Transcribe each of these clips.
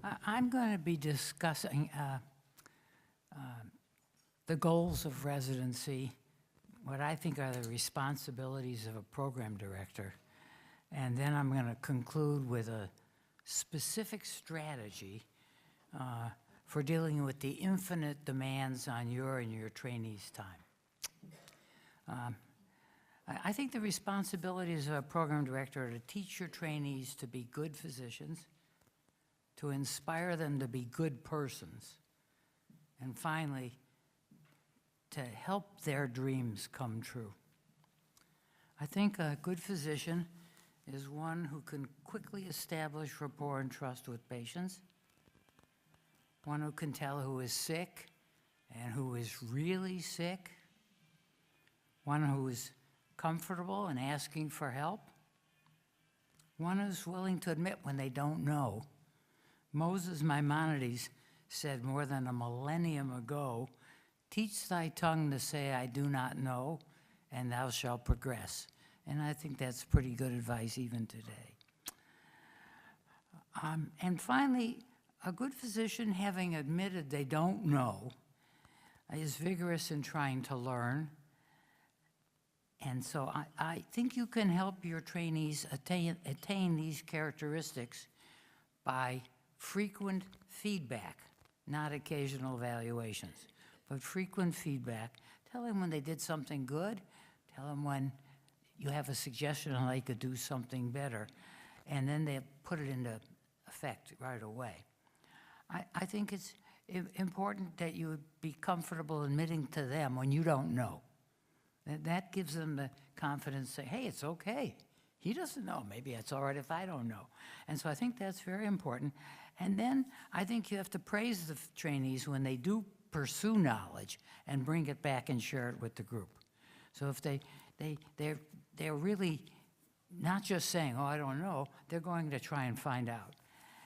I'm going to be discussing the goals of residency, what I think are the responsibilities of a program director, and then I'm going to conclude with a specific strategy for dealing with the infinite demands on your and your trainees' time. I think the responsibilities of a program director are to teach your trainees to be good physicians, to inspire them to be good persons, and finally, to help their dreams come true. I think a good physician is one who can quickly establish rapport and trust with patients, one who can tell who is sick and who is really sick, one who is comfortable in asking for help, one who's willing to admit when they don't know. Moses Maimonides said more than a millennium ago, "Teach thy tongue to say, I do not know, and thou shalt progress." And I think that's pretty good advice even today. And finally, a good physician, having admitted they don't know, is vigorous in trying to learn. And so I think you can help your trainees attain these characteristics by frequent feedback, not occasional evaluations, but frequent feedback. Tell them when they did something good. Tell them when you have a suggestion on how they could do something better. And then they put it into effect right away. I think it's important that you be comfortable admitting to them when you don't know. That gives them the confidence to say, hey, it's okay. He doesn't know. Maybe it's all right if I don't know. And so I think that's very important. And then I think you have to praise the trainees when they do pursue knowledge and bring it back and share it with the group. So if they're really not just saying, oh, I don't know, they're going to try and find out.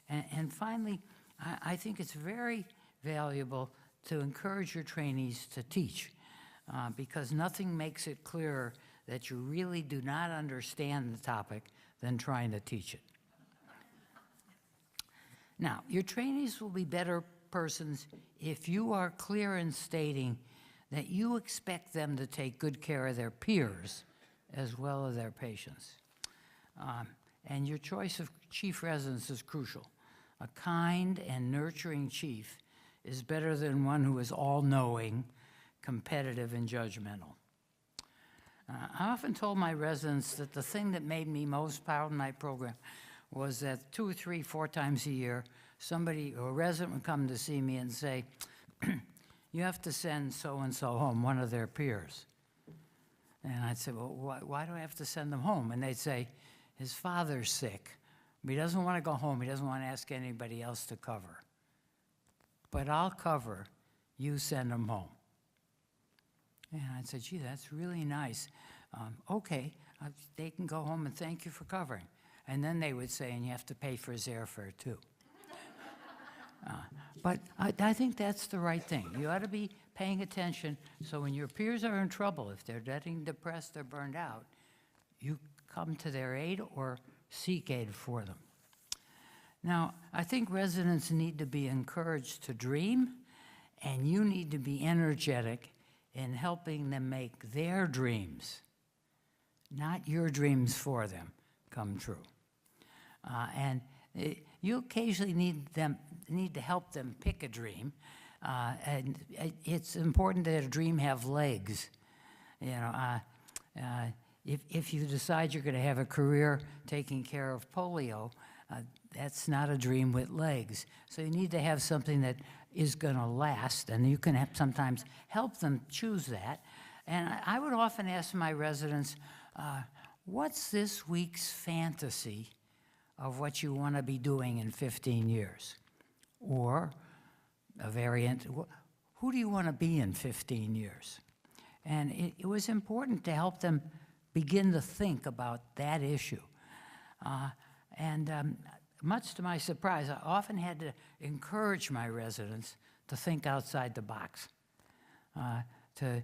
And finally, I think it's very valuable to encourage your trainees to teach. Because nothing makes it clearer that you really do not understand the topic than trying to teach it. Now, your trainees will be better persons if you are clear in stating that you expect them to take good care of their peers as well as their patients. And your choice of chief residence is crucial. A kind and nurturing chief is better than one who is all-knowing, competitive, and judgmental. I often told my residents that the thing that made me most proud in my program was that 2, 3, 4 times a year, somebody or a resident would come to see me and say, you have to send so-and-so home, one of their peers. And I'd say, well, why do I have to send them home? And they'd say, his father's sick. He doesn't want to go home. He doesn't want to ask anybody else to cover. But I'll cover. You send him home. And I said, gee, that's really nice. Okay, they can go home and thank you for covering. And then they would say, and you have to pay for his airfare too. But I think that's the right thing. You ought to be paying attention so when your peers are in trouble, if they're getting depressed or burned out, you come to their aid or seek aid for them. Now, I think residents need to be encouraged to dream, and you need to be energetic in helping them make their dreams, not your dreams for them, come true. And you occasionally need to help them pick a dream, and it's important that a dream have legs. You know, if you decide you're going to have a career taking care of polio, that's not a dream with legs. So you need to have something that is going to last, and you can sometimes help them choose that. And I would often ask my residents, what's this week's fantasy of what you want to be doing in 15 years? Or a variant, who do you want to be in 15 years? And it was important to help them begin to think about that issue. Much to my surprise, I often had to encourage my residents to think outside the box, to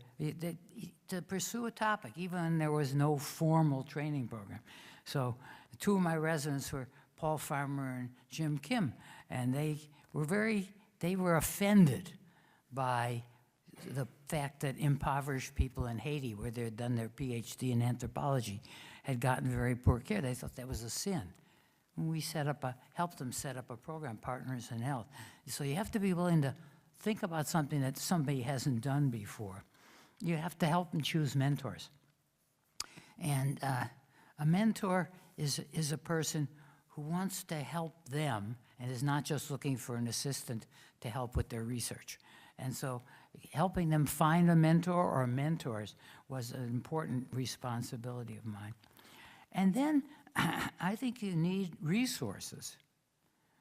pursue a topic, even when there was no formal training program. So 2 of my residents were Paul Farmer and Jim Kim, And they were offended by the fact that impoverished people in Haiti, where they had done their PhD in anthropology, had gotten very poor care. They thought that was a sin. And we helped them set up a program, Partners in Health. So you have to be willing to think about something that somebody hasn't done before. You have to help them choose mentors. And a mentor is a person who wants to help them and is not just looking for an assistant to help with their research. And so helping them find a mentor or mentors was an important responsibility of mine. And then I think you need resources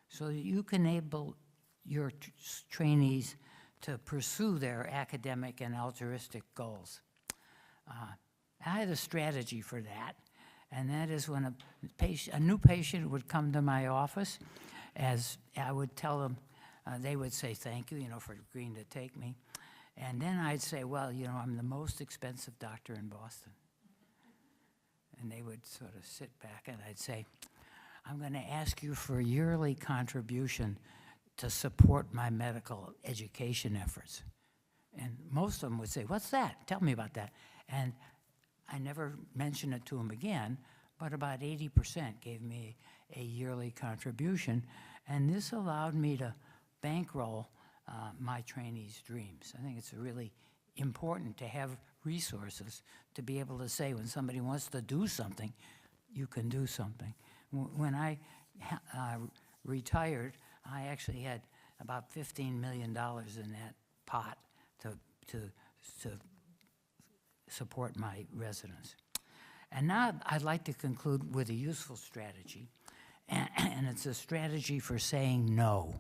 so that you can enable your trainees to pursue their academic and altruistic goals. I had a strategy for that, and that is when a new patient would come to my office, as I would tell them, they would say thank you, for agreeing to take me. And then I'd say, well, I'm the most expensive doctor in Boston. And they would sort of sit back, and I'd say, I'm going to ask you for a yearly contribution to support my medical education efforts. And most of them would say, what's that? Tell me about that. And I never mentioned it to them again, but about 80% gave me a yearly contribution. And this allowed me to bankroll my trainees' dreams. I think it's really important to have resources to be able to say when somebody wants to do something, you can do something. When I retired, I actually had about $15 million in that pot to support my residents. And now I'd like to conclude with a useful strategy, and it's a strategy for saying no.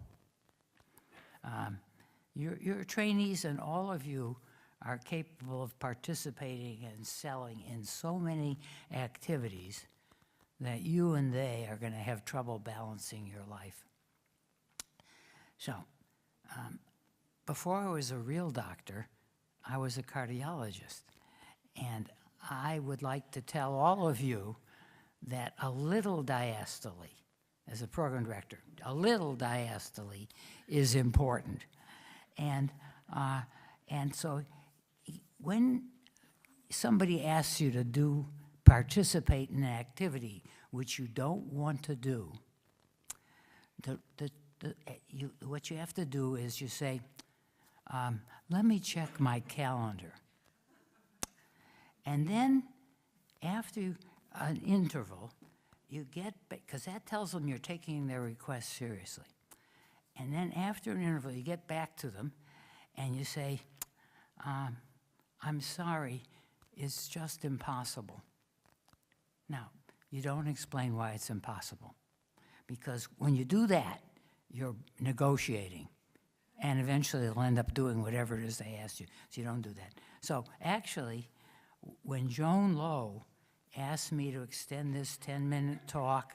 Your trainees and all of you are capable of participating and selling in so many activities that you and they are going to have trouble balancing your life. So, before I was a real doctor, I was a cardiologist. And I would like to tell all of you that a little diastole, as a program director, a little diastole is important. And so when somebody asks you to participate in an activity which you don't want to do, what you have to do is you say, let me check my calendar. And then after an interval, you get, because that tells them you're taking their request seriously. And then after an interval, you get back to them and you say, I'm sorry, it's just impossible. Now, you don't explain why it's impossible. Because when you do that, you're negotiating. And eventually they'll end up doing whatever it is they asked you. So you don't do that. So actually, when Joan Lowe asked me to extend this 10-minute talk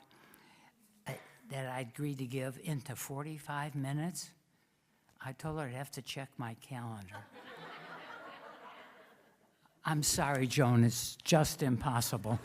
that I agreed to give into 45 minutes, I told her I'd have to check my calendar. I'm sorry, Joan, it's just impossible.